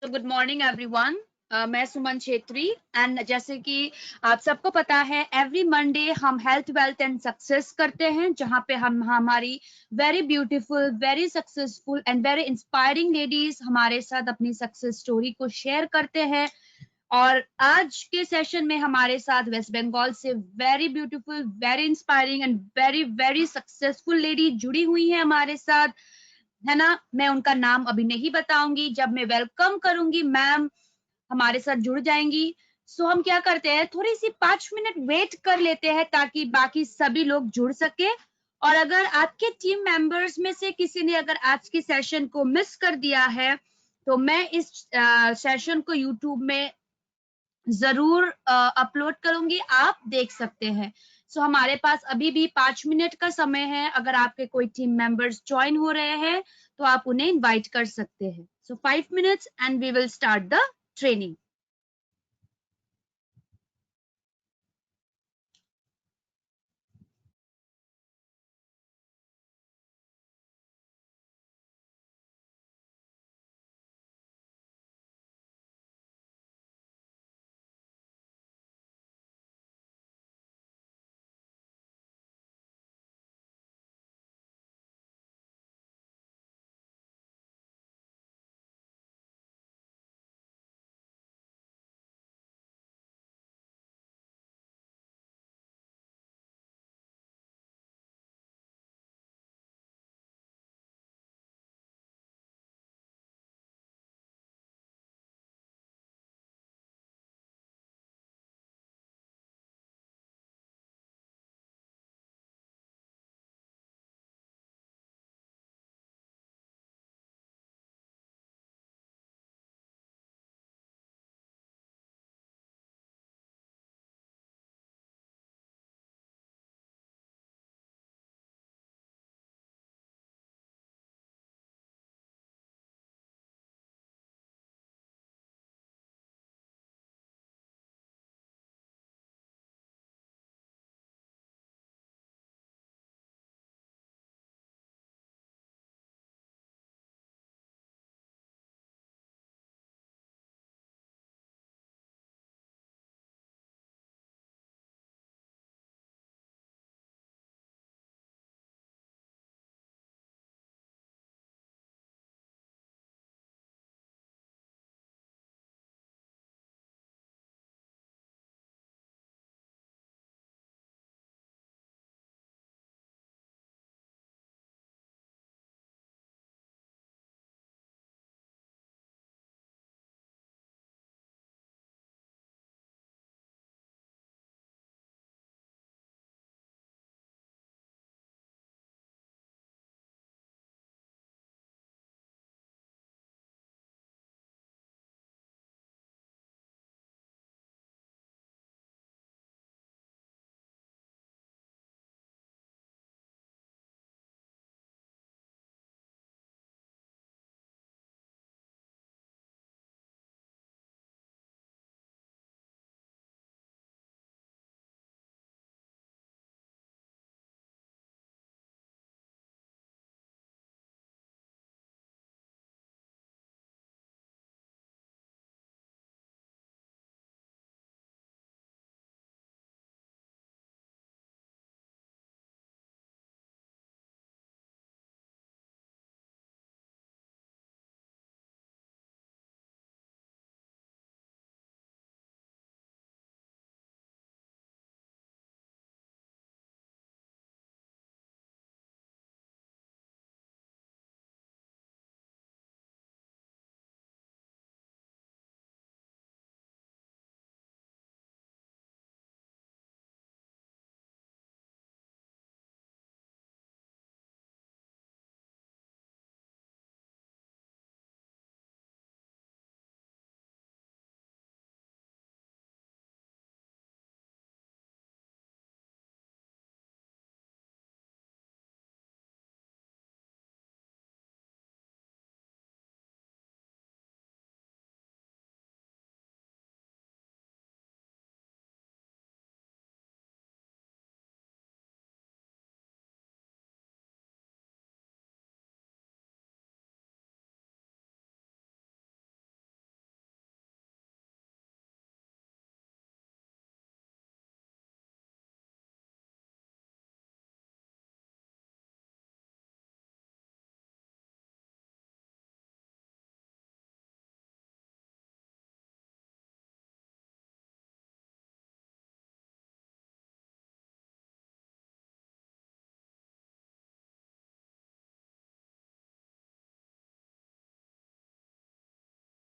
तो good morning everyone. मैं सुमन Chhetri and जैसे कि आप सबको पता है एवरी मंडे हम हेल्थ वेल्थ एंड सक्सेस करते हैं जहां पे हम हमारी very beautiful very successful and very inspiring ladies हमारे साथ अपनी सक्सेस स्टोरी को शेयर करते हैं। और आज के सेशन में हमारे साथ वेस्ट बंगाल से very beautiful very inspiring and very very successful lady जुड़ी हुई है हमारे साथ, है ना। मैं उनका नाम अभी नहीं बताऊंगी, जब मैं वेलकम करूंगी मैम हमारे साथ जुड़ जाएंगी। सो हम क्या करते हैं, थोड़ी सी 5 मिनट वेट कर लेते हैं ताकि बाकी सभी लोग जुड़ सके। और अगर आपके टीम मेंबर्स में से किसी ने अगर आज की सेशन को मिस कर दिया है तो मैं इस सेशन को यूट्यूब में जरूर अपलोड करूंगी, आप देख सकते हैं। सो हमारे पास अभी भी 5 मिनट का समय है। अगर आपके कोई टीम मेंबर्स ज्वाइन हो रहे हैं तो आप उन्हें इनवाइट कर सकते हैं। So 5 minutes and we will start the training.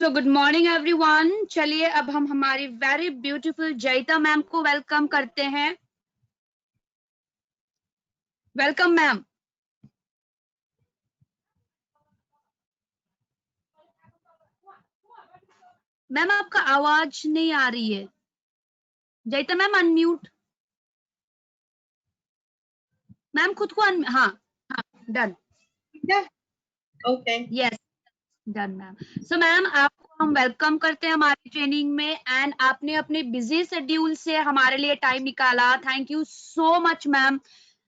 तो गुड मॉर्निंग एवरीवन। चलिए अब हम हमारी वेरी ब्यूटीफुल जयिता मैम को वेलकम करते हैं। Welcome ma'am. मैम आपका आवाज नहीं आ रही है। Jayita ma'am unmute. मैम खुद को हाँ हाँ done. Okay yes done ma'am. So ma'am आपको हम वेलकम करते हैं हमारी ट्रेनिंग में, एंड आपने अपने बिजी शेड्यूल से हमारे लिए टाइम निकाला। Thank you so much ma'am.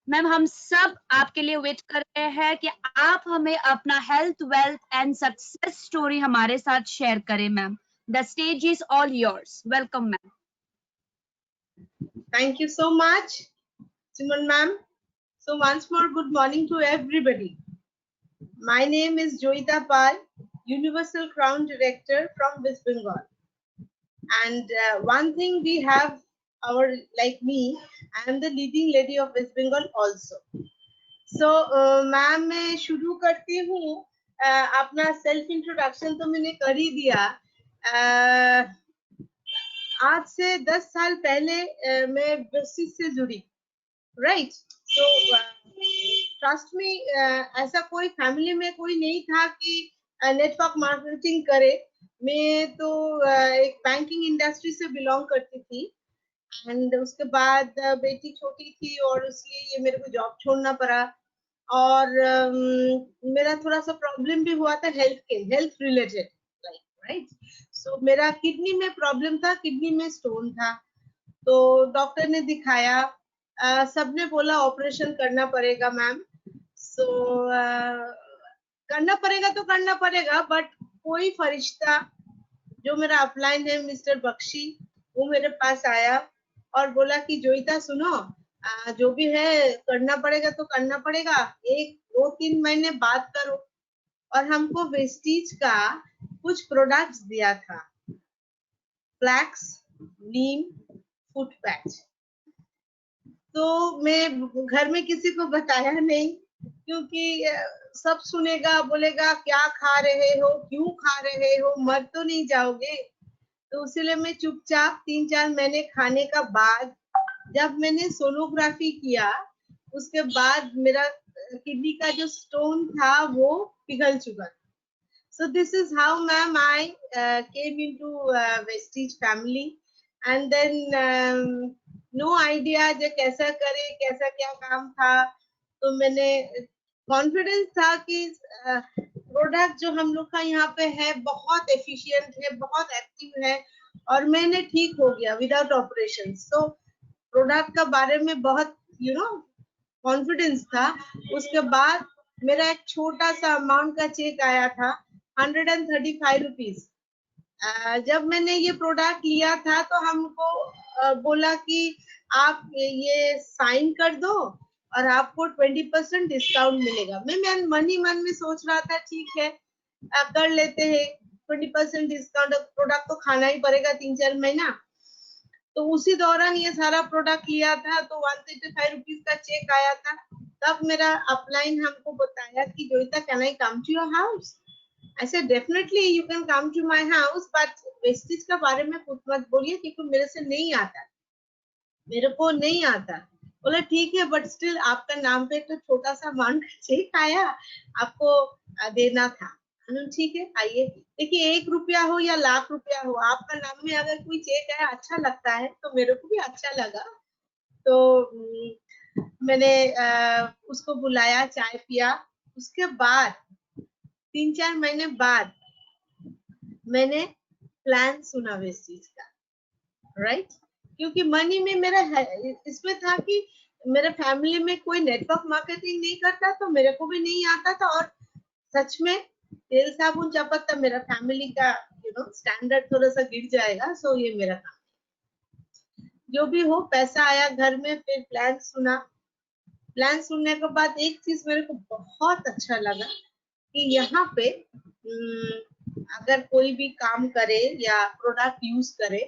Ma'am हम सब आपके लिए वेट कर रहे हैं कि आप हमें अपना health wealth and success story हमारे साथ शेयर करें ma'am. The stage is all yours. Welcome ma'am. Thank you so much, Simon ma'am. So once more, good morning to everybody. My name is Joyita Pal, Universal Crown Director from West Bengal. And one thing we have, like me, I am the leading lady of West Bengal also. So ma'am, मैं शुरू करती हूँ। अपना self introduction तो मैंने कर ही दिया। आज से 10 साल पहले मैं वेस्टिज से जुड़ी, राइट। सो ट्रस्ट में ऐसा कोई फैमिली में कोई नहीं था कि नेटवर्क मार्केटिंग करे। मैं तो एक बैंकिंग इंडस्ट्री से बिलोंग करती थी, एंड उसके बाद बेटी छोटी थी और इसलिए ये मेरे को जॉब छोड़ना पड़ा। और मेरा थोड़ा सा प्रॉब्लम भी हुआ था हेल्थ रिलेटेड, लाइक, राइट। सो मेरा किडनी में प्रॉब्लम था, किडनी में स्टोन था। तो डॉक्टर ने दिखाया, सबने बोला ऑपरेशन करना पड़ेगा मैम। सो करना पड़ेगा तो करना पड़ेगा, बट कोई फरिश्ता जो मेरा अपलाइन है मिस्टर बख्शी, वो मेरे पास आया और बोला कि जोईता सुनो, जो भी है करना पड़ेगा तो करना पड़ेगा, 1-2-3 महीने बात करो। और हमको वेस्टीज का कुछ प्रोडक्ट्स दिया था, फ्लैक्स, नीम, फुट पैच। तो मैं घर में किसी को बताया नहीं, क्योंकि सब सुनेगा, बोलेगा क्या खा रहे हो, क्यों खा रहे हो, मर तो नहीं जाओगे। तो इसलिए मैं चुपचाप 3-4 महीने खाने का बाद, जब मैंने सोनोग्राफी किया, उसके बाद मेरा किडनी का जो स्टोन था वो पिघल चुका था। So this is how, ma'am, I came into Vestige family, and then no idea जो कैसा करे, कैसा क्या काम था। तो मैंने कॉन्फिडेंस था कि प्रोडक्ट जो हम लोग का यहाँ पे है बहुत एफिशिएंट है, बहुत एक्टिव है, और मैंने ठीक हो गया विदाउट ऑपरेशन। तो प्रोडक्ट का बारे में बहुत कॉन्फिडेंस था। उसके बाद मेरा एक छोटा सा अमाउंट का चेक आया था, 135 रुपीज। जब मैंने ये प्रोडक्ट लिया था तो हमको बोला कि आप ये साइन कर दो और आपको 20% डिस्काउंट मिलेगा। मैं मन ही मन में सोच रहा था ठीक है, कर लेते हैं, 20% डिस्काउंट, प्रोडक्ट तो खाना ही पड़ेगा 3-4 महीना। तो उसी दौरान ये सारा प्रोडक्ट लिया था, तो 135 रुपीज का चेक आया था। तब मेरा अपलाइन हमको बताया कि Joyita, can I come to your house? I said definitely you can come to my house, but Vestige का बारे में कुछ मत बोलिए, क्योंकि मेरे से नहीं आता, मेरे को नहीं आता। बोला ठीक है, बट स्टिल आपका नाम पे तो छोटा सा अमाउंट चेक आया, आपको देना था। ठीक है, आइए। देखिए, 1 रुपया हो या लाख रुपया हो, आपका नाम में अगर कोई चेक आया अच्छा लगता है, तो मेरे को भी अच्छा लगा। तो मैंने उसको बुलाया, चाय पिया। उसके बाद 3-4 महीने बाद मैंने प्लान सुना वेस्टीज का, राइट। क्योंकि मनी में मेरा इसमें था कि मेरे फैमिली में कोई नेटवर्क मार्केटिंग नहीं करता, तो मेरे को भी नहीं आता था। और सच में तेल साबुन चपत्ता मेरा फैमिली का स्टैंडर्ड थोड़ा सा गिर जाएगा। सो ये मेरा काम, जो भी हो, पैसा आया घर में। फिर प्लान सुना, प्लान सुनने के बाद एक चीज मेरे को बहुत अच्छा लगा कि यहाँ पे अगर कोई भी काम करे या प्रोडक्ट यूज करे,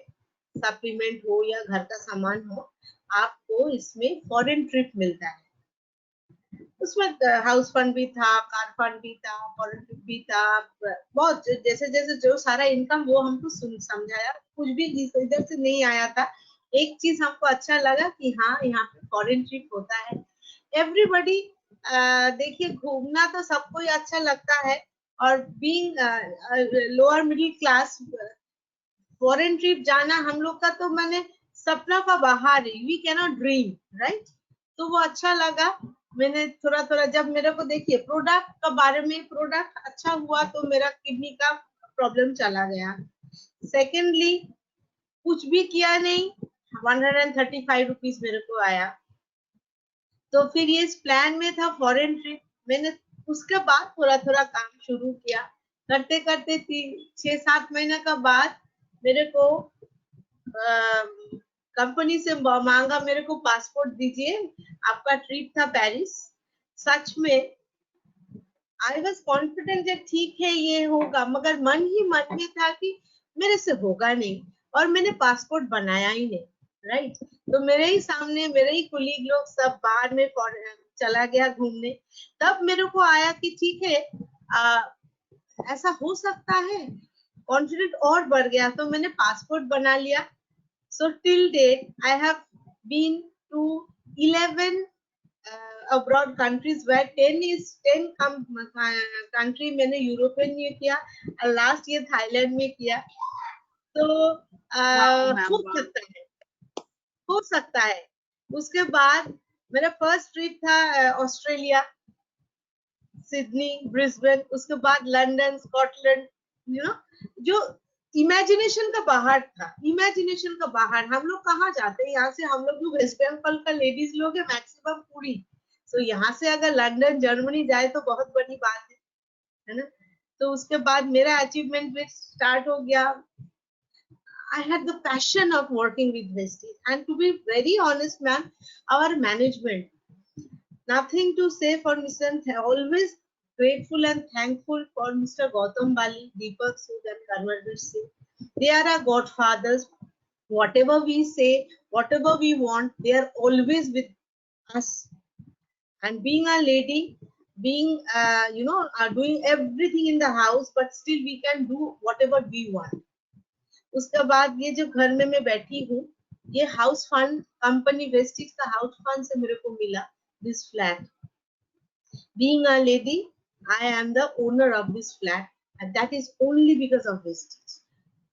सप्लीमेंट हो या घर का सामान हो, आपको इसमें फॉरेन ट्रिप मिलता है। उसमें हाउस फंड भी था, कार फंड भी था, फॉरेन ट्रिप भी था, बहुत जैसे जैसे जो सारा इनकम वो हमको समझाया, कुछ भी इधर से नहीं आया था। एक चीज हमको अच्छा लगा कि हाँ यहाँ पे फॉरेन ट्रिप होता है। एवरीबडी देखिए घूमना तो सबको ही अच्छा लगता है, और being lower middle class foreign trip जाना हम लोग का तो मैंने सपना का बाहर है, we can not dream, right. तो वो अच्छा लगा। मैंने थोड़ा थोड़ा जब मेरे को देखिए प्रोडक्ट के बारे में, प्रोडक्ट अच्छा हुआ तो मेरा किडनी का प्रॉब्लम चला गया। सेकेंडली कुछ भी किया नहीं, 135 रुपीज मेरे को आया। तो फिर ये इस प्लान में था फॉरेन ट्रिप। मैंने उसके बाद थोड़ा थोड़ा काम शुरू किया, करते करते 6-7 महीने का बाद मेरे को कंपनी से मांगा, मेरे को पासपोर्ट दीजिए, आपका ट्रिप था पेरिस। सच में आई वॉज कॉन्फिडेंट कि ठीक है ये होगा, मगर मन ही मन में था कि मेरे से होगा नहीं, और मैंने पासपोर्ट बनाया ही नहीं, राइट। तो मेरे ही सामने मेरे ही कुलीग लोग सब बाहर में चला गया घूमने। तब मेरे को आया कि ठीक है, ऐसा हो सकता है, कॉन्फिडेंट और बढ़ गया। तो मैंने पासपोर्ट बना लिया। So till date, I have been to 11 abroad countries, where 10 country मैंने यूरोपियन में किया, और लास्ट ईयर थाईलैंड में किया। तो हो सकता है, हो सकता है। उसके बाद मेरा फर्स्ट ट्रिप था ऑस्ट्रेलिया, सिडनी, ब्रिस्बेन, उसके बाद लंदन, स्कॉटलैंड, यू नो, जो इमेजिनेशन का बाहर था, इमेजिनेशन का बाहर। हम लोग कहाँ जाते हैं, यहाँ से हम लोग जो वेस्ट बंगाल का लेडीज लोग है मैक्सिमम पूरी, तो यहाँ से अगर लंदन जर्मनी जाए तो बहुत बड़ी बात है ना। तो उसके बाद मेरा अचीवमेंट भी स्टार्ट हो गया। I had the passion of working with Vestige, and to be very honest, ma'am, our management, nothing to say for Mr. Always grateful and thankful for Mr. Gautam Bali, Deepak Sood, and Karmarveer Singh. They are our godfathers. Whatever we say, whatever we want, they are always with us. And being a lady, being doing everything in the house, but still we can do whatever we want. उसके बाद ये जो घर में मैं बैठी हूँ, ये हाउस फंड कंपनी वेस्टिज का हाउस फंड से मेरे को मिला this flat. Being a lady, I am the owner of this flat, and that is only because of Vestige.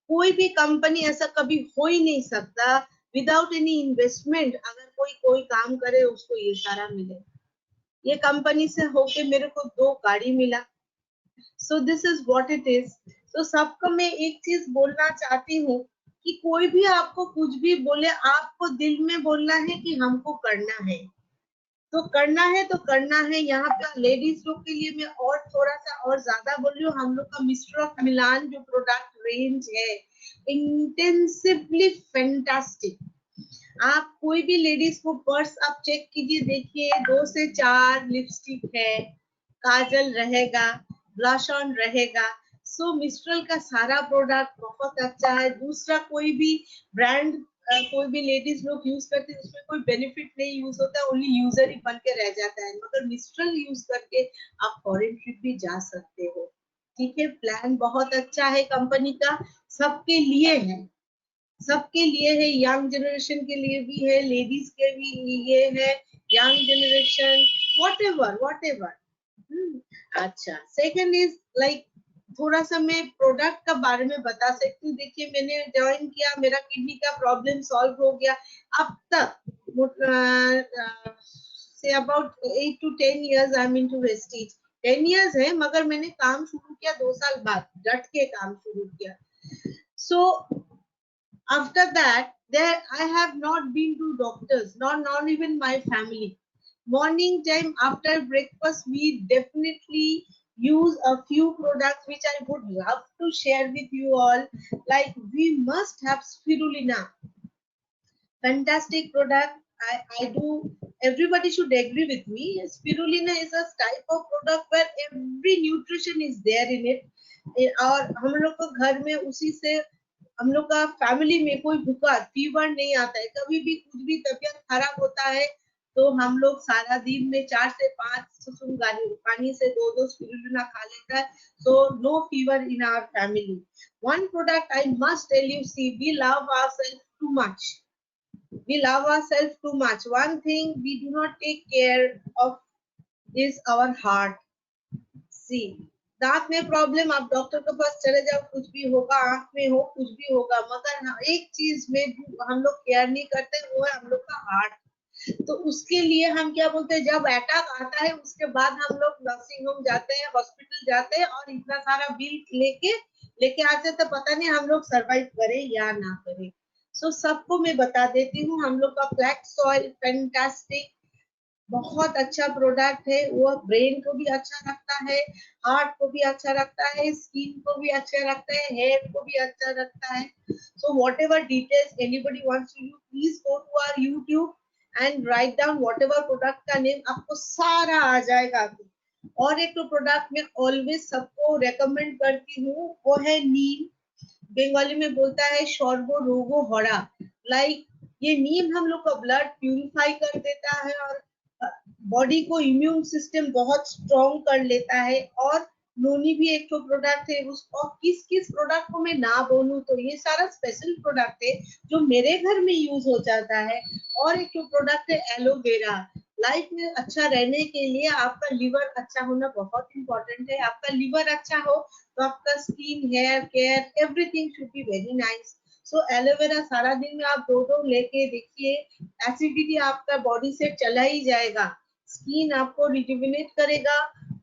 कोई भी कंपनी ऐसा कभी हो ही नहीं सकता विदाउट एनी इन्वेस्टमेंट। अगर कोई काम करे उसको ये सारा मिले। ये कंपनी से होके मेरे को 2 गाड़ी मिला। So this is what it is. तो सबको मैं एक चीज बोलना चाहती हूँ कि कोई भी आपको कुछ भी बोले, आपको दिल में बोलना है कि हमको करना है तो करना है, तो करना है। यहाँ पे लेडीज लोग के लिए मैं और थोड़ा सा और ज्यादा बोल रही हूँ, हम लोग का मिस्टर ऑफ मिलान जो प्रोडक्ट रेंज है, इंटेंसिवली फैंटास्टिक। आप कोई भी लेडीज को पर्स आप चेक कीजिए, देखिए 2 से 4 लिपस्टिक है, काजल रहेगा, ब्लश ऑन रहेगा। सो मिस्ट्रल का सारा प्रोडक्ट बहुत अच्छा है। दूसरा कोई भी ब्रांड कोई भी लेडीज लोग यूज करते हैं उसमें कोई बेनिफिट नहीं यूज होता, ओनली यूजर ही बन के रह जाता है। मगर मिस्ट्रल यूज करके आप फॉरेन ट्रिप भी जा सकते हो। ठीक है, प्लान बहुत अच्छा है कंपनी का, सबके लिए है, सबके लिए है, यंग जनरेशन के लिए भी है, लेडीज के भी लिए है, यंग जनरेशन, व्हाटएवर। अच्छा, सेकंड इज लाइक थोड़ा सा मैं प्रोडक्ट का बारे में बता सकती हूँ। देखिए मैंने ज्वाइन किया, मेरा किडनी का प्रॉब्लम सॉल्व हो गया। अब तक say about 8 to 10 years I am into Vestige. 10 years है, मगर मैंने काम शुरू किया 2 साल बाद, डट के काम शुरू किया। सो after that, there I have not been to doctors, not even my family. Morning time after breakfast, we definitely use a few products which I would love to share with you all. Like we must have spirulina, fantastic product. I do, everybody should agree with me. Spirulina is a type of product where every nutrition is there in it. और हम लोग को घर में उसी से हम लोग का फैमिली में कोई भूखा फीवर नहीं आता है। कभी भी कुछ भी तबीयत खराब होता है तो हम लोग सारा दिन में 4 से 5 सुसुम पानी से 2 स्पिरुलिना खा लेता है. So no fever in our family. One product I must tell you, see, we love ourselves too much. We love ourselves too much. One thing we do not take care of is our heart. See, दांत में problem, आप doctor के पास चले जाओ, कुछ भी होगा, आंख में हो, कुछ भी होगा, मगर एक चीज में हम लोग केयर नहीं करते, वो है हम लोग का हार्ट. तो उसके लिए हम क्या बोलते हैं, जब अटैक आता है उसके बाद हम लोग नर्सिंग होम जाते हैं, हॉस्पिटल जाते हैं और इतना सारा बिल लेके आते, तो पता नहीं हम लोग सरवाइव करें या ना करें. सो सबको मैं बता देती हूँ, हम लोग का फ्लैक्स ऑयल फैंटास्टिक, बहुत अच्छा प्रोडक्ट है. वो ब्रेन को भी अच्छा रखता है, हार्ट को भी अच्छा रखता है, स्किन को भी अच्छा रखता है, हेयर को भी अच्छा रखता है. So what ever details anybody wants to you, please go to our YouTube and write down what ever product का नेम, आपको सारा आ जाएगा. और एक तो प्रोडक्ट में ऑलवेज सबको रेकमेंड करती हूँ, वो है नीम. बंगाली में बोलता है शर्बो रोगो हरा. लाइक ये नीम हम लोग का ब्लड प्यूरिफाई कर देता है और बॉडी को इम्यून सिस्टम बहुत स्ट्रॉन्ग कर लेता है. और नोनी भी एक तो प्रोडक्ट है, उसको किस किस प्रोडक्ट को मैं ना बोलूं, तो ये सारा स्पेशल प्रोडक्ट है जो मेरे घर में यूज हो जाता है. और एक तो प्रोडक्ट है एलोवेरा. लाइफ में अच्छा रहने के लिए आपका लिवर अच्छा होना बहुत इंपॉर्टेंट है. आपका लिवर अच्छा हो तो आपका skin, hair care, everything should be very nice. So aloe vera सारा दिन में आप 2 लेके देखिए, एसिडिटी आपका बॉडी से चला ही जाएगा, स्किन आपको रिजुविनेट करेगा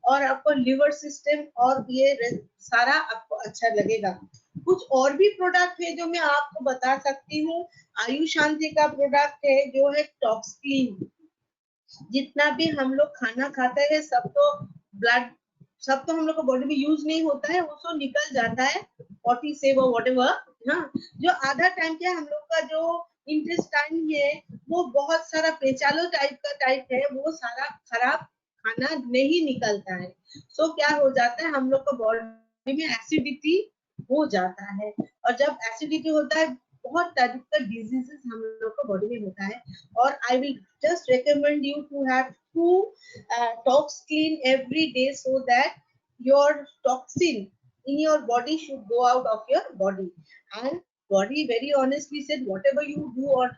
और आपको लिवर सिस्टम और ये सारा आपको अच्छा लगेगा. कुछ और भी प्रोडक्ट है जो मैं आपको बता सकती हूँ. आयुष शांति का प्रोडक्ट है जो है टॉक्स क्लीन. जितना भी हम लोग खाना खाते हैं सब तो हम लोग को बॉडी में यूज नहीं होता है, वो तो निकल जाता है पॉटी से वो व्हाटएवर. हाँ, जो आधा टाइम क्या हम लोग का जो इंटेस्टाइन है वो बहुत सारा पेचालो टाइप है, वो सारा खराब खाना नहीं निकलता है. सो क्या हो जाता है, हम लोग का बॉडी में एसिडिटी हो जाता है. और जब एसिडिटी होता है बहुत टाइप का डिजीजेस हम लोग का बॉडी में होता है. और I will just recommend you to have 2 tox clean every day so that your toxin in your body should go out of your body. And body very honestly said, whatever you do, or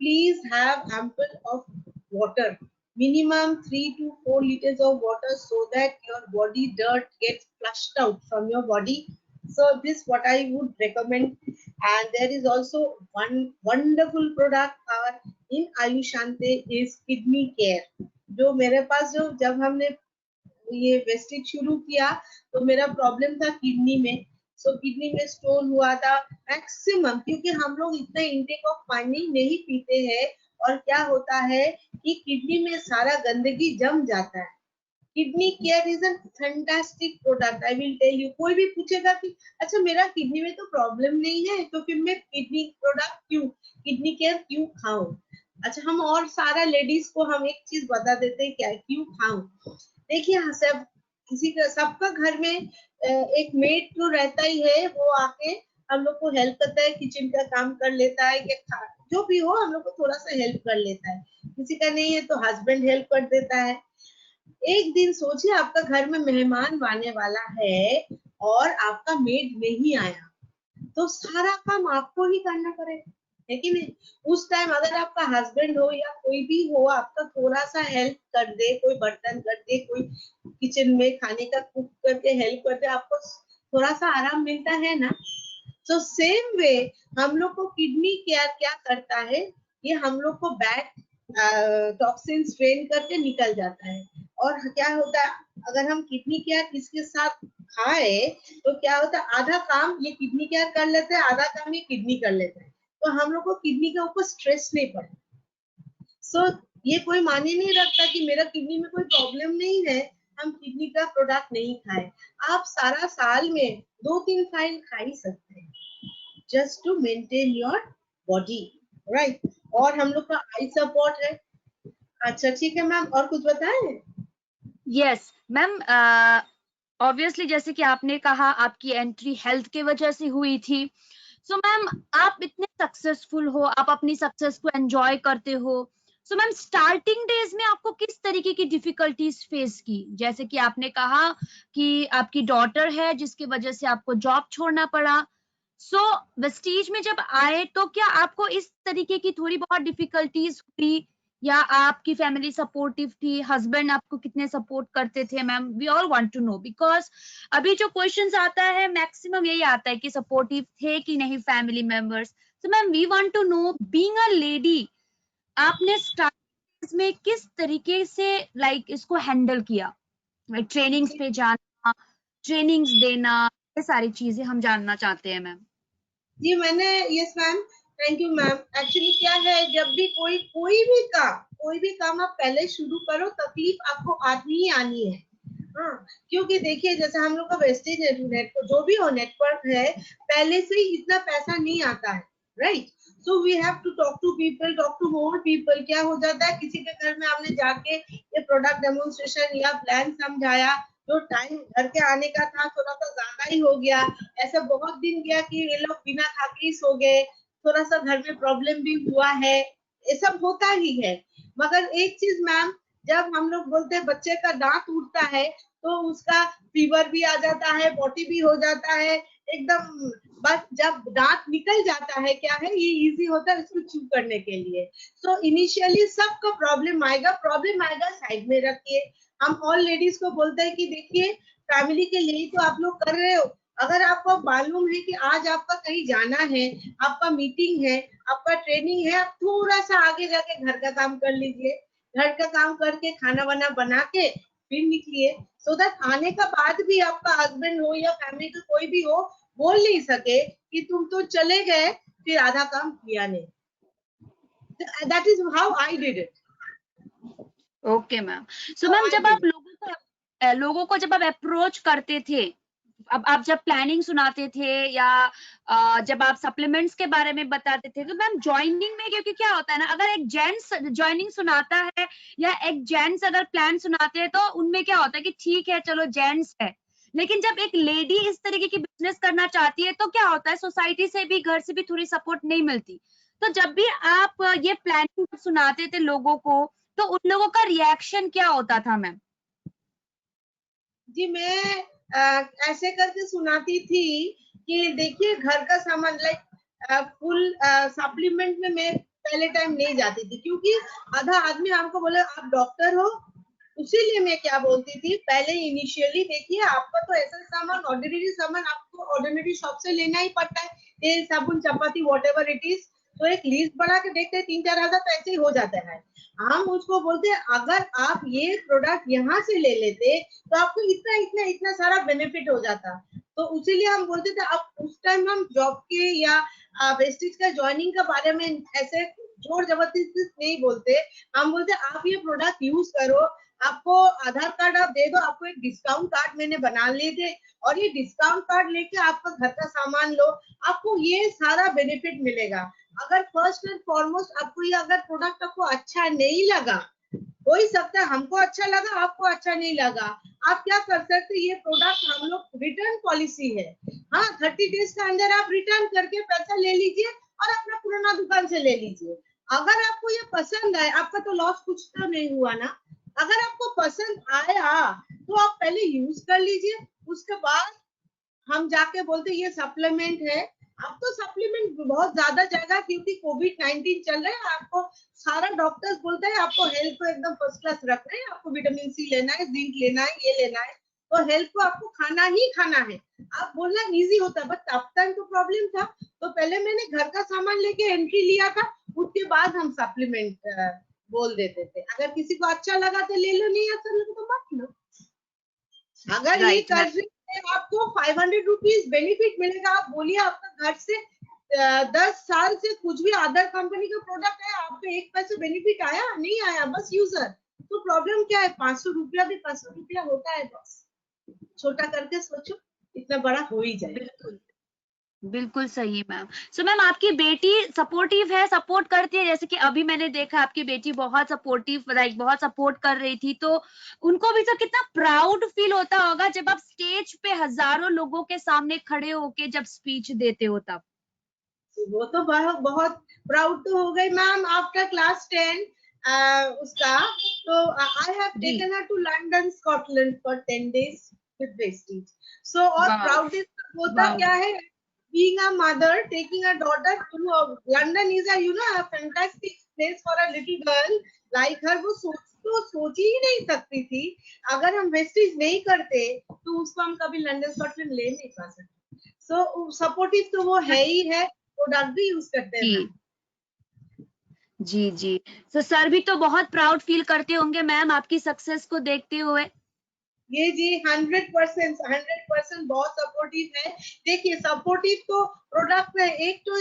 please have ample of water, minimum 3 to 4 liters of water, so that your body dirt gets flushed out from your body. So this what I would recommend. And there is also one wonderful product in Ayushante is kidney care. जो मेरे पास जो जब हमने ये wastage शुरू किया तो मेरा प्रॉब्लम था किडनी में. सो किडनी में स्टोन हुआ था मैक्सिमम, क्योंकि हम लोग इतना इंटेक ऑफ पानी नहीं पीते हैं. और क्या होता है कि किडनी में सारा गंदगी जम जाता है. Kidney care is a fantastic product. I will tell you, कोई भी पूछेगा कि अच्छा मेरा किडनी में तो प्रॉब्लम नहीं है तो फिर मैं किडनी केयर क्यों खाऊं. अच्छा, हम और सारा लेडीज को हम एक चीज बता देते हैं क्या क्यों खाऊं. देखिए, सब किसी का सबका घर में एक मेड तो रहता ही है, वो आके हम लोग को हेल्प करता है, किचन का काम कर लेता है, या जो भी हो हम लोग को थोड़ा सा हेल्प कर लेता है. किसी का नहीं है तो हस्बैंड हेल्प कर देता है. एक दिन सोचिए आपका घर में मेहमान आने वाला है और आपका मेड नहीं आया, तो सारा काम आपको ही करना पड़ेगा, है कि नहीं. उस टाइम अगर आपका हस्बैंड हो या कोई भी हो, आपका थोड़ा सा हेल्प कर दे, कोई बर्तन कर दे, कोई किचन में खाने का कुक करके हेल्प कर दे, आपको थोड़ा सा आराम मिलता है ना. तो सेम वे हम लोग को किडनी केयर क्या करता है, ये हम लोग को बैड टॉक्सिन ट्रेन करके निकल जाता है. और क्या होता है, अगर हम किडनी केयर इसके साथ खाए तो क्या होता है, आधा काम ये किडनी केयर कर लेते हैं, आधा काम ये किडनी कर लेते हैं, तो हम लोग को किडनी के ऊपर स्ट्रेस नहीं पड़ता. सो ये कोई माने नहीं रखता कि मेरा किडनी में कोई प्रॉब्लम नहीं है, हम किडनी का प्रोडक्ट नहीं खाए. आप सारा साल में 2-3 फाइल खा ही सकते हैं, just to maintain your body, right. और हम लोग का आई सपोर्ट है. अच्छा ठीक है मैम, और कुछ बताएं. यस मैम, ऑब्वियसली जैसे कि आपने कहा आपकी एंट्री हेल्थ के वजह से हुई थी. सो मैम, आप इतने सक्सेसफुल हो, आप अपनी सक्सेस को एंजॉय करते हो, सो मैम स्टार्टिंग डेज में आपको किस तरीके की डिफिकल्टीज फेस की? जैसे कि आपने कहा कि आपकी डॉटर है जिसकी वजह से आपको जॉब छोड़ना पड़ा। सो वेस्टीज में जब आए तो क्या आपको इस तरीके की थोड़ी बहुत डिफिकल्टीज हुई या आपकी फैमिली सपोर्टिव थी? हस्बैंड आपको कितने सपोर्ट करते थे ma'am? We all want to know because अभी जो क्वेश्चंस आता है मैक्सिमम यही आता है कि सपोर्टिव थे कि नहीं family members. So ma'am we want to know being a lady आपने स्टार्ट में किस तरीके से इसको हैंडल किया? ट्रेनिंग्स पे जाना, ट्रेनिंग्स देना, ये सारी चीजें हम जानना चाहते हैं मैम। जी मैंने, yes ma'am, thank you ma'am. Actually क्या है, जब भी कोई भी काम आप पहले शुरू करो, तकलीफ आपको आनी ही आनी है। हाँ, क्योंकि देखिए जैसे हम लोग का वेस्टेज नेटवर्क जो भी हो नेटवर्क है, पहले से ही इतना पैसा नहीं आता है, right? So we have to talk to people, talk to more people. क्या हो जाता है, किसी के घर में हमने जाके ये प्रोडक्ट डेमोन्स्ट्रेशन या प्लान समझाया, जो टाइम घर के आने का था थोड़ा सा ज्यादा ही हो गया। ऐसा बहुत दिन गया कि ये लोग बिना खा के ही सो गए, थोड़ा सा घर में प्रॉब्लम भी हुआ है, ये सब होता ही है। मगर एक चीज मैम, जब हम लोग बोलते हैं बच्चे का दांत टूटता है तो उसका फीवर भी आ जाता है, पॉटी भी हो जाता है एकदम। बस जब दांत निकल जाता है, क्या है, ये इजी होता है उसको चू करने के लिए। सो इनिशियली सबका प्रॉब्लम आएगा साइड में रखिए। हम ऑल लेडीज को बोलते हैं कि देखिए, फैमिली के लिए तो आप लोग कर रहे हो। अगर आपको मालूम है कि आज आपका कहीं जाना है, आपका मीटिंग है, आपका ट्रेनिंग है, आप थोड़ा सा आगे जाके घर का काम कर लीजिए। घर का काम करके खाना वाना बना के फिर निकलिए, सो दैट आने का बाद भी आपका हस्बैंड हो या फैमिली का कोई भी हो, बोल नहीं सके कि तुम तो चले गए, फिर आधा काम किया नहीं। That is how I did it. Okay ma'am. So ma'am जब आप लोगों को जब आप अप्रोच करते थे, अब आप जब प्लानिंग सुनाते थे या जब आप सप्लीमेंट्स के बारे में बताते थे, तो मैम ज्वाइनिंग में क्योंकि क्या होता है ना, अगर एक जेंट्स ज्वाइनिंग सुनाता है या एक जेंट्स अगर प्लान सुनाते हैं तो उनमें क्या होता है कि ठीक है चलो जेंट्स है, लेकिन जब एक लेडी इस तरीके की बिजनेस करना चाहती है तो क्या होता है, सोसाइटी से भी घर से भी थोड़ी सपोर्ट नहीं मिलती। तो जब भी आप ये प्लानिंग सुनाते थे लोगों को तो उन लोगों का रिएक्शन क्या होता था मैम? जी मैं ऐसे करके सुनाती थी कि देखिए घर का सामान लाइक फुल सप्लीमेंट में मैं पहले टाइम नहीं जाती थी, क्योंकि आधा आदमी हमको बोले आप डॉक्टर हो। इसीलिए मैं क्या बोलती थी पहले इनिशियली, देखिए आपका तो ऐसा सामान, ऑर्डिनरी सामान आपको ऑर्डिनरी शॉप से लेना ही पड़ता है, तेल साबुन चपाती वॉट एवर इट इज। तो एक लिस्ट बना के देखते 3-4 हजार तो ऐसे ही हो जाता है। हम उसको बोलते हैं अगर आप ये प्रोडक्ट यहाँ से ले लेते तो आपको इतना इतना इतना सारा बेनिफिट हो जाता। तो इसीलिए हम बोलते थे, अब उस टाइम हम जॉब के या वेस्टेज का ज्वाइनिंग के बारे में ऐसे जोर जबरदस्ती नहीं बोलते। हम बोलते आप ये प्रोडक्ट यूज करो, आपको आधार कार्ड आप दे दो, आपको एक डिस्काउंट कार्ड मैंने बना लिए थे, और ये डिस्काउंट कार्ड लेके आपका घर का सामान लो, आपको ये सारा बेनिफिट मिलेगा। अगर फर्स्ट एंड फॉरमोस्ट आपको ये अगर प्रोडक्ट आपको अच्छा नहीं लगा, हो ही सकता है हमको अच्छा लगा आपको अच्छा नहीं लगा, आप क्या कर सकते, ये प्रोडक्ट हम लोग रिटर्न पॉलिसी है। हाँ, 30 डेज के अंदर आप रिटर्न करके पैसा ले लीजिए और अपना पुराना दुकान से ले लीजिए। अगर आपको ये पसंद आए, आपका तो लॉस कुछ तो नहीं हुआ ना। अगर आपको पसंद आया तो आप पहले यूज कर लीजिए, उसके बाद हम जाके बोलते ये सप्लीमेंट है। अब तो सप्लीमेंट बहुत ज्यादा जाएगा क्योंकि कोविड-19 चल रहा है। आपको सारा डॉक्टर्स बोलते हैं आपको हेल्थ को एकदम फर्स्ट क्लास रखना है, आपको विटामिन सी लेना है, जिंक लेना है, ये लेना है, तो हेल्थ को आपको खाना ही खाना है। आप बोलना इजी होता है, बट तब तक तो प्रॉब्लम था। तो पहले मैंने घर का सामान लेके एंट्री लिया था, उसके बाद हम सप्लीमेंट बोल देते थे। अगर किसी को अच्छा लगा तो ले लो, नहीं अच्छा लगा तो मत लो। अगर ये राइट मैम। कर आपको 500 रुपीज बेनिफिट मिलेगा, आप बोलिए आपका घर से 10 साल से कुछ भी अदर कंपनी का प्रोडक्ट है, आपको 1 पैसे बेनिफिट आया नहीं आया, बस यूजर। तो प्रॉब्लम क्या है, 500 रुपया भी 500 रुपया होता है, बस छोटा करके सोचो, इतना बड़ा हो ही जाएगा। बिल्कुल बिल्कुल सही मैम। सो मैम आपकी बेटी सपोर्टिव है, सपोर्ट करती है? जैसे कि अभी मैंने देखा आपकी बेटी बहुत सपोर्टिव बहुत सपोर्ट कर रही थी, तो उनको भी तो कितना प्राउड फील होता होगा जब आप स्टेज पे हजारों लोगों के सामने खड़े होके जब स्पीच देते हो तब। वो तो बहुत बहुत प्राउड तो हो गई मैम। आफ्टर क्लास 10 उसका, तो I have taken her to London Scotland for 10 days with Vestige. So और वाओ प्राउडेस्ट होता वाओ क्या है, being a mother taking a daughter to London is a a fantastic place for a little girl like her। वो सोच ही नहीं सकती थी, अगर हम वेस्टीज नहीं करते तो उसको हम कभी लंदन स्कॉटलैंड ले नहीं पा सकते। सो सपोर्टिव तो वो है ही है, प्रोडक्ट भी यूज करते हैं। जी जी जी। तो सर भी तो बहुत प्राउड फील करते होंगे मैम आपकी सक्सेस को देखते हुए। ये जी 100% बहुत सपोर्टिव है। देखिए सपोर्टिव तो प्रोडक्ट है, एक तो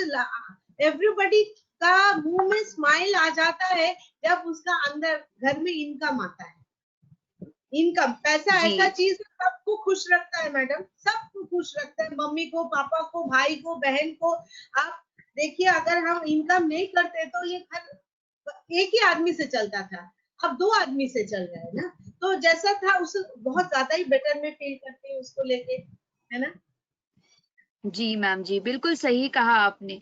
एवरीबडी का मुंह में स्माइल आ जाता है जब उसका अंदर घर में इनकम आता है। इनकम पैसा जी ऐसा चीज सबको खुश रखता है मैडम, सबको खुश रखता है, मम्मी को, पापा को, भाई को, बहन को। आप देखिए अगर हम इनकम नहीं करते तो ये घर एक ही आदमी से चलता था, अब 2 आदमी से चल रहा है ना। तो जैसा था उस बहुत ज्यादा ही बेटर में फील करते हैं उसको लेके, है ना। जी मैम जी, बिल्कुल सही कहा आपने,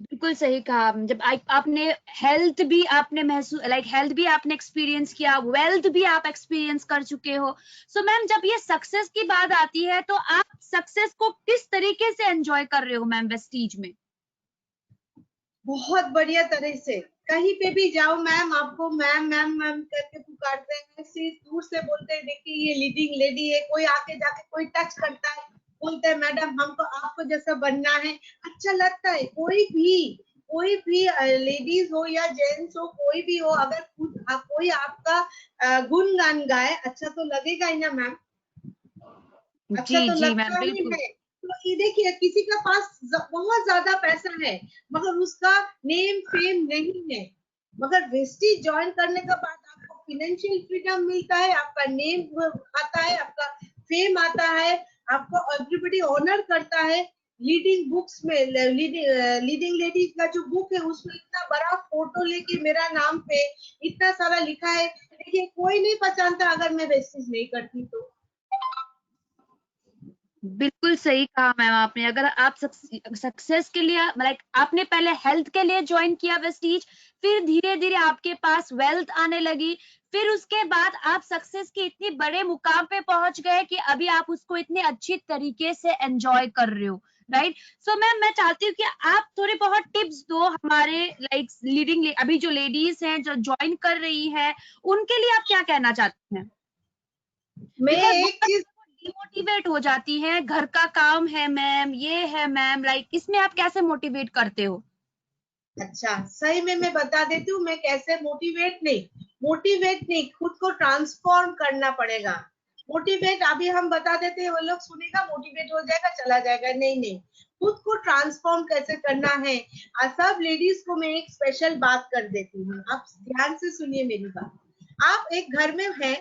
बिल्कुल सही कहा। जब आपने हेल्थ भी आपने महसूस हेल्थ भी आपने एक्सपीरियंस किया, वेल्थ भी आप एक्सपीरियंस कर चुके हो। सो मैम जब ये सक्सेस की बात आती है तो आप सक्सेस को किस तरीके से एंजॉय कर रहे हो मैम वेस्टीज में? बहुत बढ़िया तरह से, कहीं पे भी जाओ मैम आपको मैम मैम मैम करके पुकारते हैं, सिर्फ दूर से बोलते हैं देखिए ये लीडिंग लेडी है, कोई आके जाके कोई टच करता है, बोलते हैं मैडम हमको आपको जैसा बनना है। अच्छा लगता है, कोई भी लेडीज हो या जेंट्स हो, कोई भी हो, अगर कोई आपका गुणगान गाए, अच्छा तो लगेगा ही ना मैम, अच्छा जी तो जी मैम लगता ही बिल्कुल। है। तो ये देखिए किसी का पास बहुत ज्यादा पैसा है मगर उसका नेम फेम नहीं है, मगर वेस्टीज ज्वाइन करने के बाद आपको फाइनेंशियल फ्रीडम मिलता है, आपका नेम आता है, आपका फेम आता है, आपको एवरीबॉडी ऑनर करता है। लीडिंग बुक्स में लीडिंग लेडीज का जो बुक है उसमें इतना बड़ा फोटो लेके मेरा नाम पे इतना सारा लिखा है, देखिए कोई नहीं पहचानता अगर मैं वेस्टीज नहीं करती तो। बिल्कुल सही कहा मैम आपने। अगर आप सक्सेस के लिए आपने पहले हेल्थ के लिए ज्वाइन किया वेस्टीज, फिर धीरे धीरे आपके पास वेल्थ आने लगी, फिर उसके बाद आप सक्सेस के इतने बड़े मुकाम पे पहुंच गए कि अभी आप उसको इतने अच्छी तरीके से एंजॉय कर रहे हो, राइट। सो मैम मैं चाहती हूँ कि आप थोड़े बहुत टिप्स दो हमारे लीडिंग अभी जो लेडीज हैं जो ज्वाइन कर रही है, उनके लिए आप क्या कहना चाहते हैं? मैं बिकॉज एक चीज डिमोटिवेट हो जाती है, घर का काम है मैम, ये है मैम, इसमें आप कैसे मोटिवेट करते हो? अच्छा सही में मैं बता देती हूँ मैं कैसे मोटिवेट नहीं खुद को ट्रांसफॉर्म करना पड़ेगा। मोटिवेट अभी हम बता देते हैं वो लोग सुनेगा मोटिवेट हो जाएगा चला जाएगा, नहीं नहीं, खुद को ट्रांसफॉर्म कैसे करना है। सब लेडीज को मैं एक स्पेशल बात कर देती हूँ, आप ध्यान से सुनिए मेरी बात। आप एक घर में हैं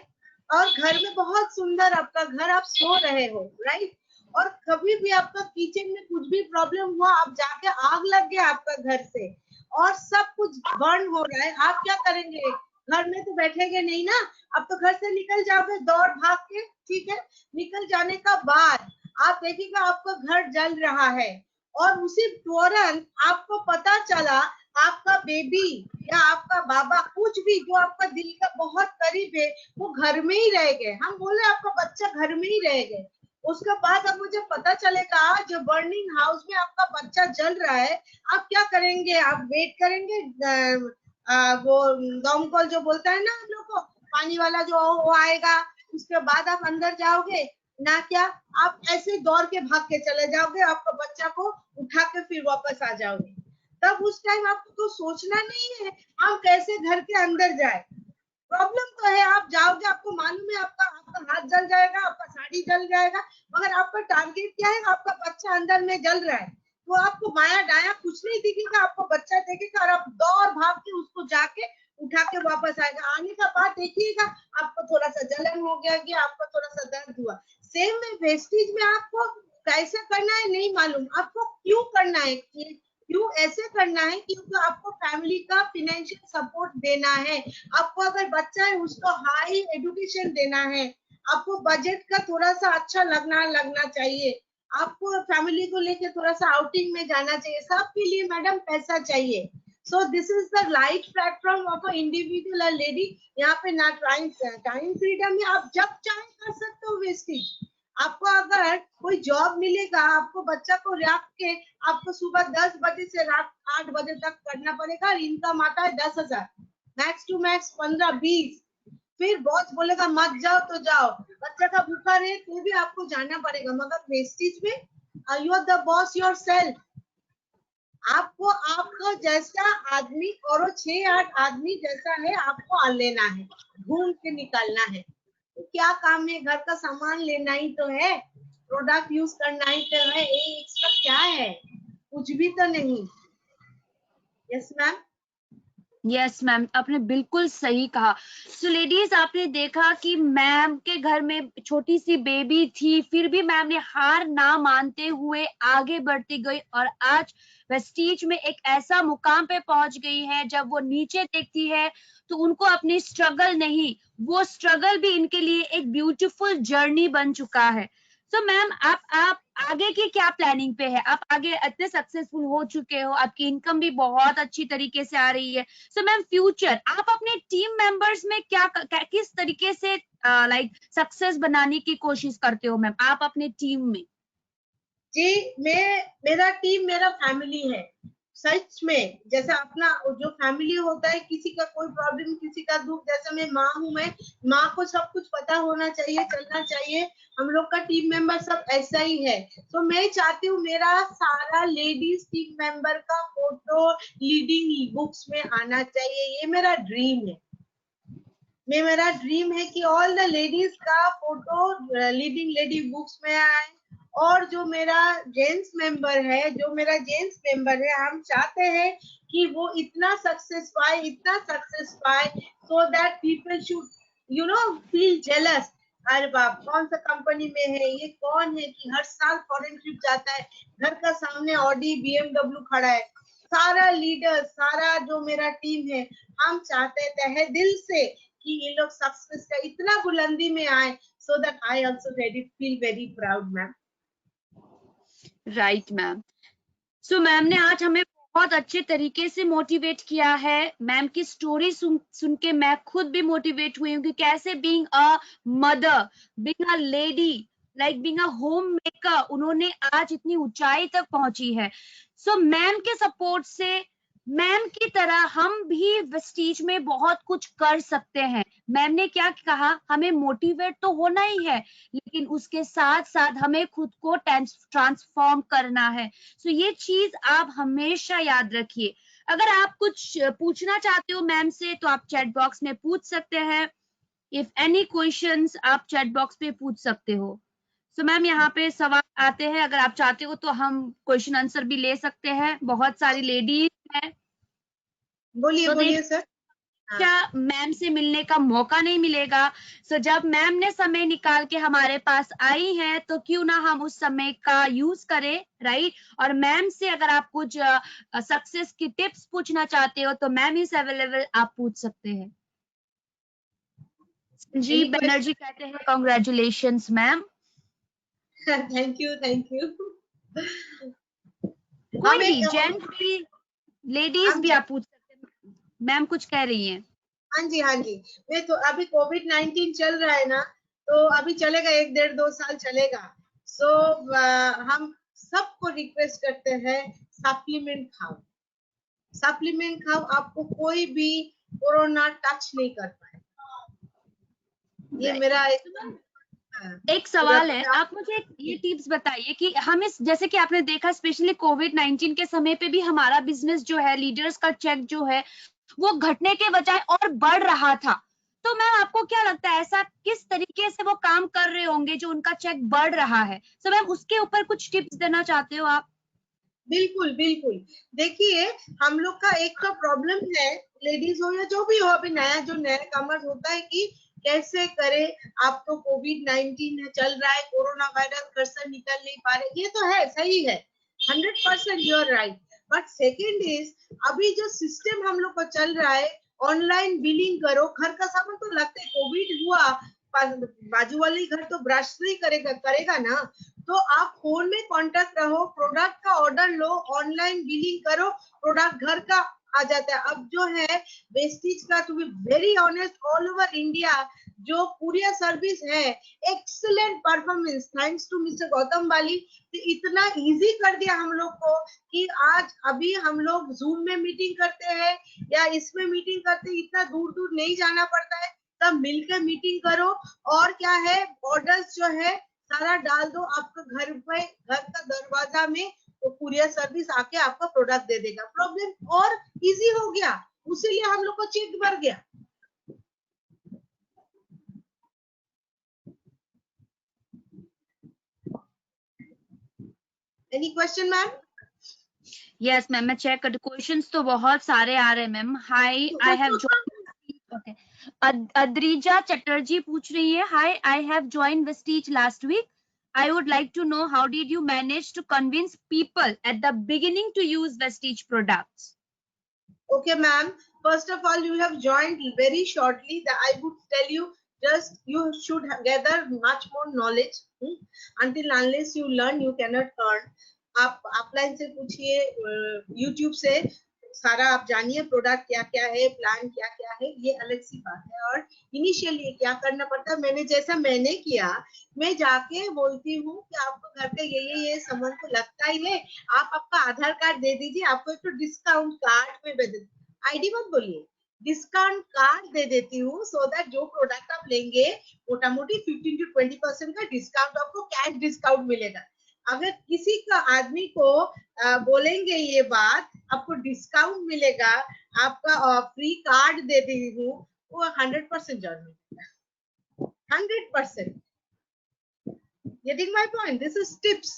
और घर में बहुत सुंदर आपका घर, आप सो रहे हो, राइट, और कभी भी आपका किचन में कुछ भी प्रॉब्लम हुआ, आप जाके आग लग गया आपका घर से और सब कुछ बर्न हो रहा है, आप क्या करेंगे? घर में तो बैठेंगे नहीं ना, अब तो घर से निकल जाओगे दौड़ भाग के, ठीक है। निकल जाने का बाद आप देखिएगा आपका घर जल रहा है और उसी तुरंत आपको पता चला आपका बेबी या आपका बाबा कुछ भी जो आपका दिल का बहुत करीब है वो घर में ही रह गए, हम बोले आपका बच्चा घर में ही रह गए। उसके बाद अब मुझे पता चलेगा जो बर्निंग हाउस में आपका बच्चा जल रहा है, आप क्या करेंगे? आप वेट करेंगे वो दमकल जो बोलता है ना हम लोग को, पानी वाला जो वो आएगा, उसके बाद आप अंदर जाओगे ना, क्या आप ऐसे दौड़ के भाग के चले जाओगे, आपका बच्चा को उठा के फिर वापस आ जाओगे। तब उस टाइम आपको तो सोचना नहीं है हम कैसे घर के अंदर जाए। प्रॉब्लम तो है, आप जाओगे आपको मालूम है आपका आपका हाथ जल जाएगा, आपका साड़ी जल जाएगा, मगर आपका टारगेट क्या है? आपका बच्चा अंदर में जल रहा है, तो आपको माया डाया कुछ नहीं दिखेगा, आपको बच्चा देखेगा और आप दौड़ भाग के उसको जाके उठा के वापस आएगा। आने का बाद देखिएगा आपको थोड़ा सा जलन हो गया कि आपको थोड़ा सा दर्द हुआ। सेम में वेस्टीज में आपको कैसे करना है नहीं मालूम, आपको क्यों करना है, क्यों ऐसे करना है, क्योंकि आपको फैमिली का फाइनेंशियल सपोर्ट देना है, आपको अगर बच्चा है उसको हाई एजुकेशन देना है, आपको बजट का थोड़ा सा अच्छा लगना चाहिए, आपको फैमिली को लेके थोड़ा सा आउटिंग में जाना चाहिए, सबके लिए मैडम पैसा चाहिए। So this is the right platform of an individual or lady. यहाँ पे ना टाइम फ्रीडम है, आप जब चाहे कर सकते हो वेस्टेज। आपको अगर कोई जॉब मिलेगा, आपको बच्चा को रख के आपको सुबह 10 बजे से रात 8 बजे तक करना पड़ेगा, इनकम आता है 10,000, मैक्स टू मैक्स 15-20। फिर बॉस बोलेगा मत जाओ तो जाओ, बच्चा का भूखा रहे तो भी आपको जाना पड़ेगा, मगर वेस्टेज में you are the boss yourself. आपको आपका जैसा आदमी और 6-8 आदमी जैसा है आपको लेना है, घूम के निकालना है। तो क्या काम है, घर का सामान लेना ही तो है, प्रोडक्ट यूज करना ही तो है, ये एक्स्ट्रा क्या है, कुछ भी तो नहीं। Yes ma'am. यस मैम, आपने बिल्कुल सही कहा। सो लेडीज, आपने देखा कि मैम के घर में छोटी सी बेबी थी, फिर भी मैम ने हार ना मानते हुए आगे बढ़ती गई और आज वेस्टीज में एक ऐसा मुकाम पे पहुंच गई है, जब वो नीचे देखती है तो उनको अपनी स्ट्रगल नहीं, वो स्ट्रगल भी इनके लिए एक ब्यूटीफुल जर्नी बन चुका है। सो मैम, आप आगे की क्या प्लानिंग पे है? आप आगे इतने सक्सेसफुल हो चुके हो, आपकी इनकम भी बहुत अच्छी तरीके से आ रही है। सो मैम, फ्यूचर आप अपने टीम मेंबर्स में किस तरीके से लाइक सक्सेस बनाने की कोशिश करते हो मैम, आप अपने टीम में? जी, मेरा टीम मेरा फैमिली है सच में। जैसे अपना जो फैमिली होता है, किसी का कोई प्रॉब्लम, किसी का दुख, जैसे मैं माँ हूँ, मैं माँ को सब कुछ पता होना चाहिए, चलना चाहिए। हम लोग का टीम मेंबर सब ऐसा ही है। तो मैं चाहती हूँ मेरा सारा लेडीज टीम मेंबर का फोटो लीडिंग बुक्स में आना चाहिए, ये मेरा ड्रीम है। मेरा ड्रीम है कि ऑल द लेडीज का फोटो लीडिंग लेडी बुक्स में आए। और जो मेरा जेंट्स मेंबर है, हम चाहते हैं कि वो इतना सक्सेस पाए so that people should feel jealous. अरे बाप, कौन सा कंपनी में है, ये कौन है कि हर साल फॉरेन ट्रिप जाता है, घर का सामने ऑडी BMW खड़ा है। सारा लीडर, सारा जो मेरा टीम है, हम चाहते तहे दिल से कि ये लोग सक्सेस का इतना बुलंदी में आए, so that I also feel very proud ma'am. Right ma'am. So ma'am ने आज हमें बहुत अच्छे तरीके से मोटिवेट किया है। मैम की स्टोरी सुन के मैं खुद भी मोटिवेट हुई हूँ कि कैसे being a mother, being a lady, like being a home maker, उन्होंने आज इतनी ऊंचाई तक पहुंची है। सो मैम के सपोर्ट से, मैम की तरह हम भी वेस्टीज में बहुत कुछ कर सकते हैं। मैम ने क्या कहा, हमें मोटिवेट तो होना ही है, लेकिन उसके साथ साथ हमें खुद को ट्रांसफॉर्म करना है। सो ये चीज आप हमेशा याद रखिए। अगर आप कुछ पूछना चाहते हो मैम से तो आप चैट बॉक्स में पूछ सकते हैं। इफ एनी क्वेश्चंस आप चैट बॉक्स पे पूछ सकते हो। सो मैम, यहाँ पे सवाल आते हैं, अगर आप चाहते हो तो हम क्वेश्चन आंसर भी ले सकते हैं, बहुत सारी लेडीज हैं। बोलिए बोलिए सर। मैम से मिलने का मौका नहीं मिलेगा। सो जब मैम ने समय निकाल के हमारे पास आई हैं, तो क्यों ना हम उस समय का यूज करें, राइट? और मैम से अगर आप कुछ सक्सेस की टिप्स पूछना चाहते हो तो मैम इज अवेलेबल, आप पूछ सकते हैं। संजीव बनर्जी कहते हैं congratulations ma'am. Thank you thank you. कोई भी जेंट्स भी, लेडीज भी आप पूछ सकते हैं। मैम कुछ कह रही हैं। हाँ जी हाँ जी। मैं तो अभी कोविड-19 चल रहा है ना, तो अभी चलेगा 1-1.5-2 साल चलेगा। सो हम सबको रिक्वेस्ट करते हैं, सप्लीमेंट खाओ, सप्लीमेंट खाओ, आपको कोई भी कोरोना टच नहीं कर पाए। ये मेरा एक सवाल है, आप मुझे ये टिप्स बताइए कि हम इस, जैसे कि आपने देखा स्पेशली कोविड-19 के समय पे भी हमारा बिजनेस जो है, लीडर्स का चेक जो है वो घटने के बजाय और बढ़ रहा था। तो मैम, आपको क्या लगता है ऐसा किस तरीके से वो काम कर रहे होंगे जो उनका चेक बढ़ रहा है? सो मैम, उसके ऊपर कुछ टिप्स देना चाहते हो आप? बिल्कुल बिल्कुल। देखिए, हम लोग का एक तो प्रॉब्लम है, लेडीज हो या जो भी हो, अभी नया कमर्स होता है कि कैसे करे। आप तो कोविड-19 चल रहा है, कोरोना वायरस, घर से निकल नहीं पा रहे, ये तो है, सही है, 100% you are right. But second is, अभी जो सिस्टम हम लोग का चल रहा है, ऑनलाइन बिलिंग करो, घर का सामान तो लगता है, कोविड हुआ, बाजू वाले घर तो ब्रश नहीं करेगा ना, तो आप फोन में कांटेक्ट रहो, प्रोडक्ट का ऑर्डर लो, ऑनलाइन बिलिंग करो, प्रोडक्ट घर का आ जाता है। अब जो है वेस्टेज का, to be very honest, all over India जो कुरियर सर्विस है, excellent performance thanks to mister Gautam Bali. इतना इजी कर दिया हम लोग को कि आज अभी हम लोग जूम में मीटिंग करते हैं या इसमें मीटिंग करते हैं, इतना दूर दूर नहीं जाना पड़ता है, तब मिलकर मीटिंग करो और क्या है ऑर्डर्स जो है सारा डाल दो आपके घर पे, घर का दरवाजा में, तो कुरियर सर्विस आके आपका प्रोडक्ट दे देगा। प्रॉब्लम और इजी हो गया, उसीलिए हम लोग को चेक भर गया। Any question ma'am? Yes ma'am, मैं चेक कर, क्वेश्चंस तो बहुत सारे आ रहे हैं ma'am. Hi, I have okay, Adrija Chatterjee पूछ रही है, hi, I have join Vestige last week, I would like to know how did you manage to convince people at the beginning to use Vestige products? Okay, ma'am. First of all, you have joined very shortly. That I would tell you, just you should gather much more knowledge. Until unless you learn, you cannot earn. आप upline से पूछिए, YouTube से सारा आप जानिए product क्या क्या है, प्लान क्या क्या है, ये अलग सी बात है। और इनिशियली क्या करना पड़ता है, मैंने किया, मैं जाके बोलती हूँ कि आपको घर पे ये सामान तो लगता ही है, आप आपका आधार कार्ड दे दीजिए, आपको एक तो डिस्काउंट कार्ड में दे, आईडी मत बोलिए, डिस्काउंट कार्ड दे देती हूँ, सो दैट जो प्रोडक्ट आप लेंगे मोटा मोटी 15 to 20% का डिस्काउंट, आपको कैश डिस्काउंट मिलेगा। अगर किसी का आदमी को बोलेंगे ये बात, आपको डिस्काउंट मिलेगा, आपका फ्री कार्ड दे दी हूँ, वो 100% जॉइन मिलेगा, 100%। Getting my point? This is tips.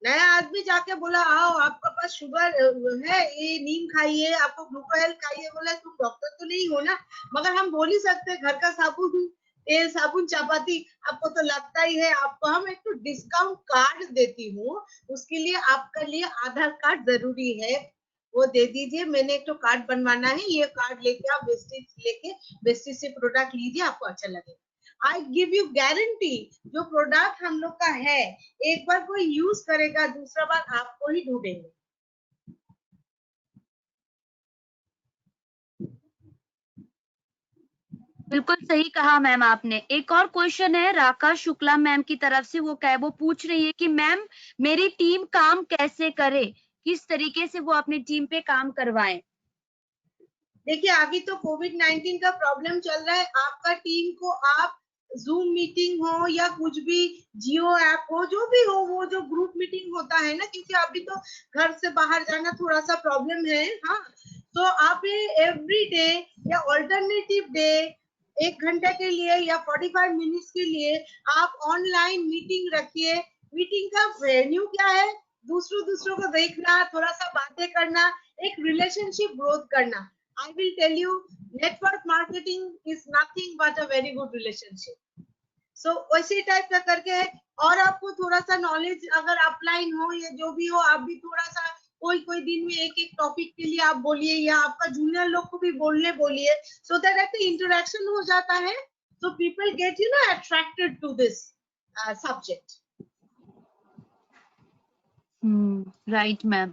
नया आदमी जाके बोला आओ आपके पास शुगर है, ये नीम खाइए, आपको ग्लूकोहेल खाइए, बोला तुम डॉक्टर तो नहीं हो ना, मगर हम बोल ही सकते हैं घर का साबुन, तेल, साबुन, चापाती आपको तो लगता ही है। आपको हम एक तो डिस्काउंट कार्ड देती हूँ, उसके लिए आपके लिए आधार कार्ड जरूरी है, वो दे दीजिए, मैंने एक तो कार्ड बनवाना है, ये कार्ड लेके आप वेस्टेज से प्रोडक्ट लीजिए, आपको अच्छा लगेगा। आई गिव यू गारंटी, जो प्रोडक्ट हम लोग का है, एक बार कोई यूज करेगा, दूसरा बार आपको ही ढूंढेंगे। बिल्कुल सही कहा मैम आपने। एक और क्वेश्चन है राका शुक्ला मैम की तरफ से, वो पूछ रही है कि मैम मेरी टीम काम कैसे करे, किस तरीके से वो अपनी टीम पे काम करवाएं? देखिए अभी तो कोविड-19 का प्रॉब्लम चल रहा है, आपका टीम को आप जूम मीटिंग हो या कुछ भी जियो ऐप हो, जो भी हो, वो जो ग्रुप मीटिंग होता है ना, क्योंकि अभी तो घर से बाहर जाना थोड़ा सा प्रॉब्लम है, हाँ, तो आप ये एवरी डे या ऑल्टरनेटिव डे 1 घंटे के लिए या 45 मिनट्स के लिए आप ऑनलाइन मीटिंग रखिए। मीटिंग का वेन्यू क्या है, दूसरों को देखना, थोड़ा सा बातें करना, एक रिलेशनशिप ग्रोथ करना। I will tell you, network marketing is nothing but a very good relationship. So वैसे टाइप का करके है। और आपको थोड़ा सा नॉलेज अगर अपलाइन हो या जो भी हो, आप भी थोड़ा सा कोई दिन में एक टॉपिक के लिए आप बोलिए, या आपका जूनियर लोग को भी बोलिए, so that एक इंटरेक्शन हो जाता है, so people get attracted to this subject. Right ma'am,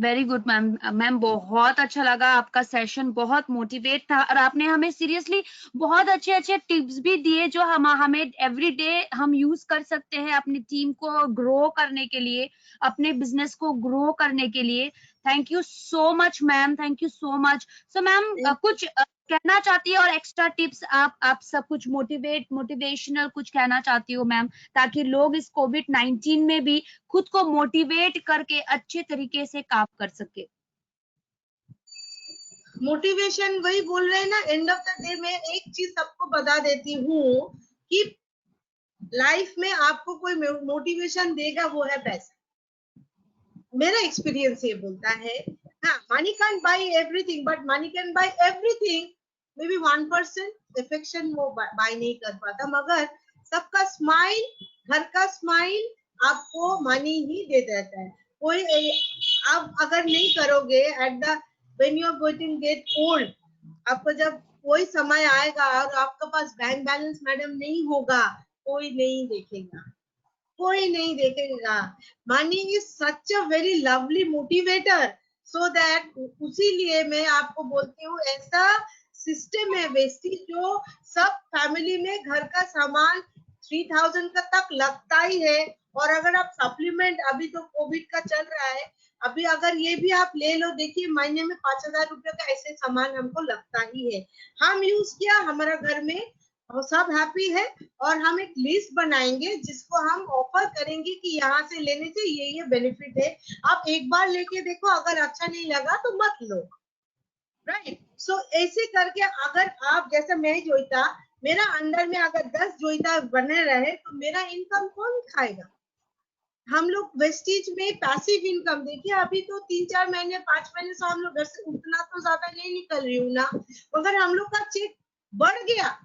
very good ma'am. Ma'am बहुत अच्छा लगा, आपका सेशन बहुत मोटिवेट था, और आपने हमें सीरियसली बहुत अच्छे अच्छे टिप्स भी दिए जो हमें एवरी डे हम यूज कर सकते हैं अपनी टीम को ग्रो करने के लिए, अपने बिजनेस को ग्रो करने के लिए। Thank you so much ma'am, thank you so much. So ma'am कुछ कहना चाहती है और एक्स्ट्रा टिप्स आप सब कुछ मोटिवेशनल कुछ कहना चाहती हो मैम, ताकि लोग इस कोविड-19 में भी खुद को मोटिवेट करके अच्छे तरीके से काम कर सके? मोटिवेशन वही बोल रहे हैं ना, एंड ऑफ द डे में एक चीज सबको बता देती हूँ कि लाइफ में आपको कोई मोटिवेशन देगा, वो है पैसा। मेरा एक्सपीरियंस ये बोलता है, हाँ, money can buy everything, but money can buy everything, may be 1% affection वो बाय नहीं कर पाता, मगर सबका स्माइल, घर का स्माइल आपको मनी ही दे देता है। कोई आप अगर नहीं करोगे, at the when you are going get old, आपको जब कोई समय आएगा और आपके पास बैंक बैलेंस मैडम नहीं होगा, कोई नहीं देखेगा, कोई नहीं देखेगा। Money is such a very lovely motivator, so that उसीलिए मैं आपको बोलती हूँ ऐसा सिस्टम है वेस्टेज जो सब फैमिली में घर का सामान 3000 का तक लगता ही है। और अगर आप सप्लीमेंट, अभी तो कोविड का चल रहा है, अभी अगर ये भी आप ले लो, देखिए महीने में 5000 रुपये का ऐसे सामान हमको लगता ही है। हम यूज किया, हमारा घर में सब हैप्पी है, और हम एक लिस्ट बनाएंगे जिसको हम ऑफर करेंगे कि यहाँ से लेने से ये बेनिफिट है। आप एक बार लेके देखो, अगर अच्छा नहीं लगा तो मत लो, राइट। सो ऐसे करके अगर आप, जैसे मैं जोईता, मेरा अंडर में अगर 10 जोईता बने रहे तो मेरा इनकम कौन खाएगा? हम लोग वेस्टेज में पैसिव इनकम, देखिए अभी तो 3-4 महीने 5 महीने से हम लोग घर से उतना तो ज्यादा नहीं निकल रही हूँ ना, मगर हम लोग का चेक बढ़ गया।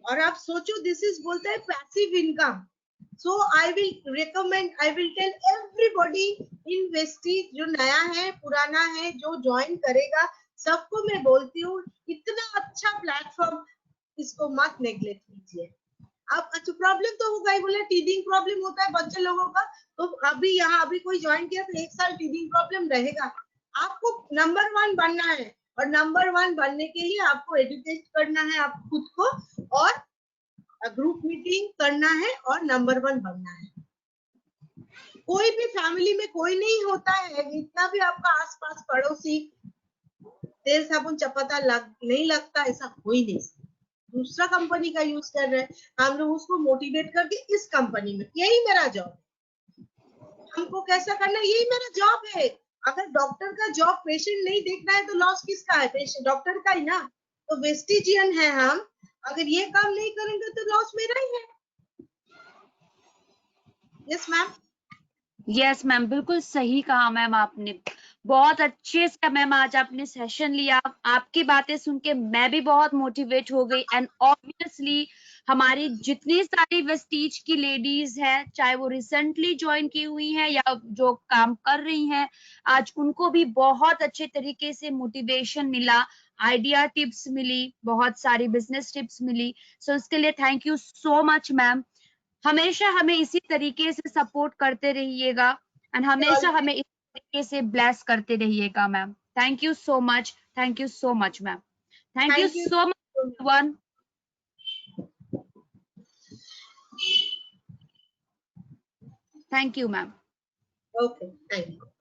और आप सोचो, दिस इज बोलते हैं passive income. So I will recommend, I will tell everybody in Vestige, जो नया है पुराना है, जो ज्वाइन करेगा, सबको मैं बोलती हूँ इतना अच्छा प्लेटफॉर्म, इसको मत नेग्लेक्ट कीजिए। अब अच्छा, प्रॉब्लम तो होगा ही, बोला टीदिंग प्रॉब्लम होता है बच्चे लोगों का, तो अभी यहाँ अभी कोई ज्वाइन किया तो 1 साल टीदिंग प्रॉब्लम रहेगा। आपको नंबर 1 बनना है, और नंबर 1 बनने के लिए आपको एजुकेट करना है आप खुद को, और ग्रुप मीटिंग करना है, और नंबर 1 बनना है। कोई भी फैमिली में कोई नहीं होता है, इतना भी आपका आसपास पड़ोसी तेल साबुन चपाता नहीं लगता, ऐसा कोई नहीं। दूसरा कंपनी का यूज कर रहे हैं, हम लोग उसको मोटिवेट करके इस कंपनी में, यही मेरा जॉब, हमको कैसा करना है, यही मेरा जॉब है। अगर डॉक्टर का जॉब पेशेंट नहीं देखना है तो लॉस किसका है? पेशेंट डॉक्टर का ही ना। तो वेस्टिजियन है हम, अगर ये काम नहीं करेंगे तो लॉस मेरा ही है। Yes ma'am. यस मैम, बिल्कुल सही कहा मैम आपने। बहुत अच्छे से मैम आज आपने सेशन लिया। आपकी बातें सुन के मैं भी बहुत मोटिवेट हो गई। एंड ऑब्वियसली हमारी जितनी सारी वेस्टीज की लेडीज हैं, चाहे वो रिसेंटली ज्वाइन की हुई हैं या जो काम कर रही हैं, आज उनको भी बहुत अच्छे तरीके से मोटिवेशन मिला, आइडिया टिप्स मिली, बहुत सारी बिजनेस टिप्स मिली। सो इसके लिए thank you so much ma'am. हमेशा हमें इसी तरीके से सपोर्ट करते रहिएगा एंड हमेशा हमें इस तरीके से ब्लेस करते रहिएगा ma'am. Thank you so much, thank you so much ma'am, thank you thank you. So much everyone. Thank you ma'am. Okay, thank you.